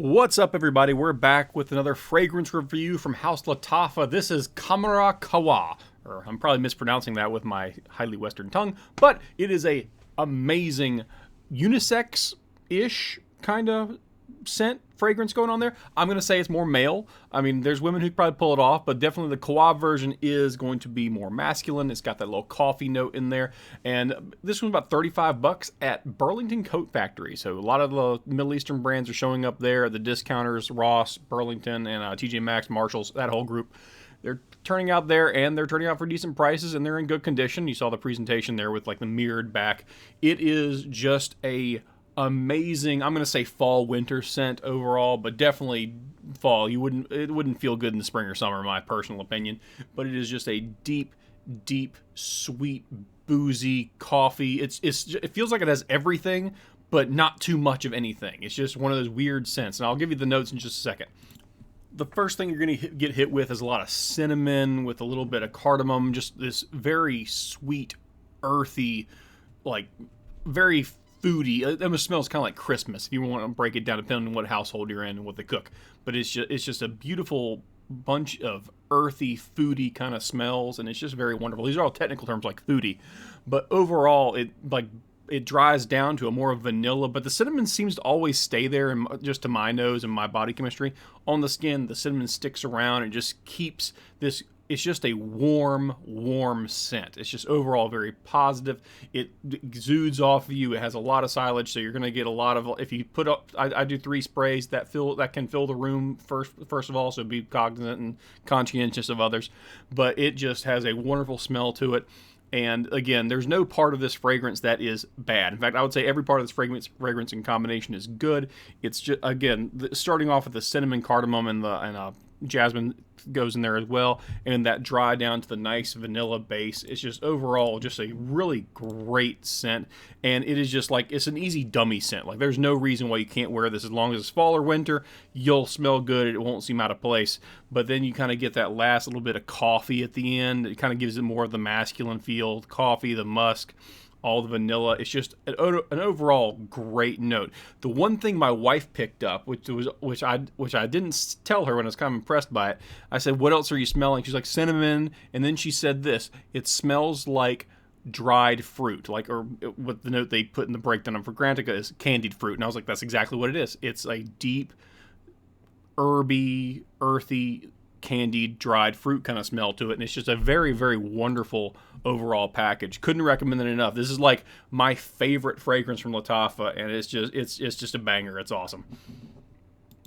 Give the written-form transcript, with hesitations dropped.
What's up, everybody? We're back with another fragrance review from House Lattafa. This is Khamrah Qahwa, or I'm probably mispronouncing that with my highly Western tongue, but it is a amazing unisex-ish kind of scent fragrance going on there. I'm going to say it's more male. I mean, there's women who probably pull it off, but definitely the Qahwa version is going to be more masculine. It's got that little coffee note in there, and this one's about $35 at Burlington Coat Factory. So a lot of the Middle Eastern brands are showing up there. The discounters, Ross, Burlington, and TJ Maxx, Marshalls, that whole group. They're turning out there, and they're turning out for decent prices, and they're in good condition. You saw the presentation there with like the mirrored back. It is just a amazing, I'm going to say fall winter scent overall, but definitely fall. It wouldn't feel good in the spring or summer, in my personal opinion, but it is just a deep sweet boozy coffee. It feels like it has everything but not too much of anything. It's just one of those weird scents, and I'll give you the notes in just a second. The first thing you're going to get hit with is a lot of cinnamon with a little bit of cardamom, just this very sweet, earthy, like very foodie. It almost smells kind of like Christmas if you want to break it down, depending on what household you're in and what they cook. But it's just a beautiful bunch of earthy, foodie kind of smells, and it's just very wonderful. These are all technical terms like foodie, but overall, it dries down to a more vanilla, but the cinnamon seems to always stay there, and just to my nose and my body chemistry on the skin, the cinnamon sticks around and just keeps this. It's just a warm scent. It's just overall very positive. It exudes off of you. It has a lot of silage, so you're going to get a lot of. If you put up, I do 3 sprays that can fill the room first of all. So be cognizant and conscientious of others. But it just has a wonderful smell to it. And again, there's no part of this fragrance that is bad. In fact, I would say every part of this fragrance in combination is good. It's just, again, starting off with the cinnamon, cardamom, and jasmine goes in there as well, and that dry down to the nice vanilla base. It's just overall just a really great scent, and it is just like, it's an easy dummy scent. Like, there's no reason why you can't wear this. As long as it's fall or winter, you'll smell good. It won't seem out of place. But then you kind of get that last little bit of coffee at the end. It kind of gives it more of the masculine feel. The coffee, the musk, all the vanilla. It's just an overall great note. The one thing my wife picked up, which I didn't tell her when I was kind of impressed by it, I said, "What else are you smelling?" She's like, "Cinnamon," and then she said this: "It smells like dried fruit," or what the note they put in the breakdown of Fragrantica is candied fruit, and I was like, "That's exactly what it is. It's a deep, herby, earthy, candied, dried fruit kind of smell to it, and it's just a very wonderful overall package. Couldn't recommend it enough. This is like my favorite fragrance from Lattafa, and it's just a banger. It's awesome.